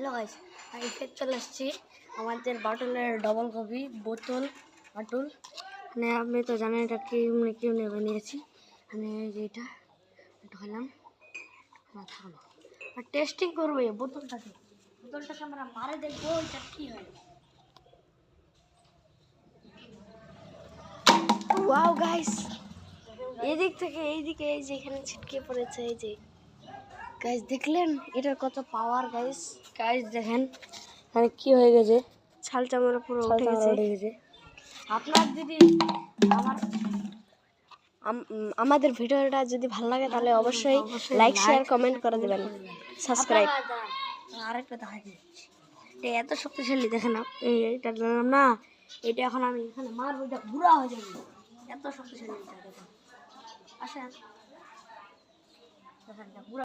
Hello guys, আমি ফের চলে আসছি আমাদের বাটুলের ডবল কপি বোতল বাটুল। মানে আপনি তো জানেন এটা কেমনে বানিয়েছি। মানে এটা ঢালাম থাকলো আর টেস্টিং করবো এই বোতলটাকে আমরা মারে দেখবো এটা কি হয়। ওয়াও গাইস, এদিক থেকে এইদিকে এই যে এখানে ছিটকে পড়েছে, এই যে গাইস দেখলেন এটার কত পাওয়ার। গাইস দেখেন মানে কি হয়ে গেছে, ছাল চামড়া পুরো উঠে গেছে। আপনার যদি আমাদের ভিডিওটা যদি ভালো লাগে তাহলে অবশ্যই লাইক শেয়ার কমেন্ট করে দেবেন, সাবস্ক্রাইব। আরেকটা দেখাই দিচ্ছি, এটা এত শক্তিশালী দেখেন এটা দিলাম না, এটা এখন আমি এখানে মারবো, এটা বুড়া হয়ে যাবে, এত শক্তিশালী এটা দেখেন। আসেন দেখেন এটা বুড়া।